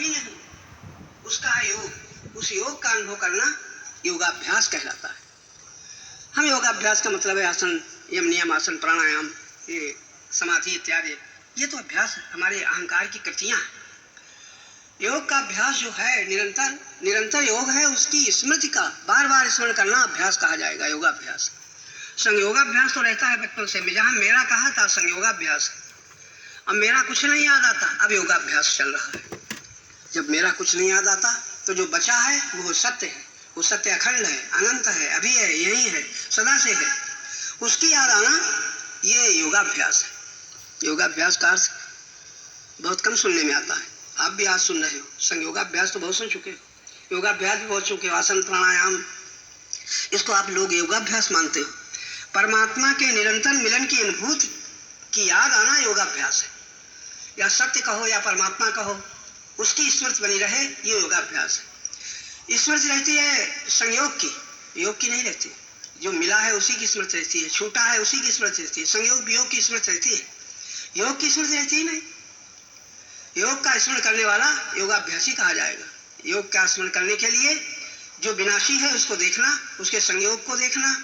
ही नहीं, उसका है योग। उस योग का अनुभव करना योगाभ्यास कहलाता है। हम योगाभ्यास का मतलब है आसन, यम नियम आसन, प्राणायाम, ये समाधि इत्यादि, ये तो अभ्यास हमारे अहंकार की कृतियां हैं। योग का अभ्यास जो है निरंतर योग है, उसकी स्मृति का बार बार स्मरण करना अभ्यास कहा जाएगा, योगाभ्यास। संयोगाभ्यास तो रहता है बचपन से, जहां मेरा कहा था संयोगाभ्यास। अब मेरा कुछ नहीं याद आता, अब योगाभ्यास चल रहा है। जब मेरा कुछ नहीं याद आता तो जो बचा है वो सत्य है, वो सत्य अखंड है, अनंत है, अभी है, यही है, सदा से है, उसकी याद आना, ये योगाभ्यास है। योगाभ्यास का अर्थ बहुत कम सुनने में आता है, आप भी आज सुन रहे हो। संयोगाभ्यास तो बहुत सुन चुके हो, योगाभ्यास भी बहुत चुके हो, आसन प्राणायाम, इसको आप लोग योगाभ्यास मानते हो। परमात्मा के निरंतर मिलन की अनुभूति की याद आना योगाभ्यास है, या सत्य कहो या परमात्मा कहो, उसकी स्मृति बनी रहे, ये योगाभ्यास है। स्मृति रहती है संयोग की, योग की नहीं रहती। जो मिला है उसी की स्मृति रहती है, छूटा है उसी की स्मृति रहती है। संयोग वियोग की स्मृति रहती है, योग की स्मृति रहती ही नहीं। योग का स्मरण करने वाला योगाभ्यासी कहा जाएगा। योग का स्मरण करने के लिए जो विनाशी है उसको देखना, उसके संयोग को देखना,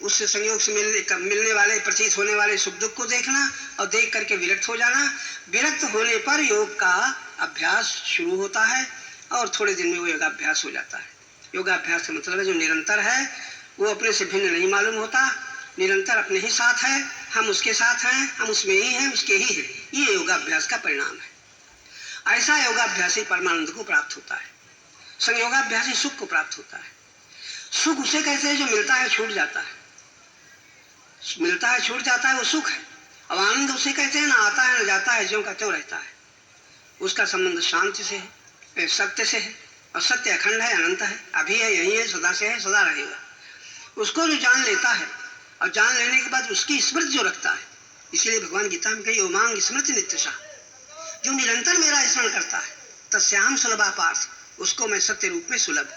उससे संयोग से मिलने वाले प्रतीत होने वाले सुख दुख को देखना, और देख करके विरक्त हो जाना। विरक्त होने पर योग का अभ्यास शुरू होता है, और थोड़े दिन में वो योगाभ्यास हो जाता है। योगाभ्यास का मतलब है जो निरंतर है, वो अपने से भिन्न नहीं मालूम होता, निरंतर अपने ही साथ है, हम उसके साथ हैं, हम उसमें ही हैं, उसके ही हैं। ये योगाभ्यास का परिणाम है। ऐसा योगाभ्यासी परमानंद को प्राप्त होता है, संयोगाभ्यासी सुख को प्राप्त होता है। सुख उसे कहते हैं जो मिलता है छूट जाता है, मिलता है छूट जाता है, वो सुख है। अब आनंद उसे कहते हैं ना आता है ना जाता है, ज्यों का त्यों रहता है। उसका संबंध शांति से है, सत्य से है, और सत्य अखंड है, अनंत है, अभी है, यही है, सदा से है, सदा रहेगा। उसको जो जान लेता है, और जान लेने के बाद उसकी स्मृति जो रखता है, इसलिए भगवान गीता में कही ओमांग स्मृति नित्यशा, जो निरंतर मेरा स्मरण करता है, तस्याम सुलभा पार्थ, उसको मैं सत्य रूप में सुलभ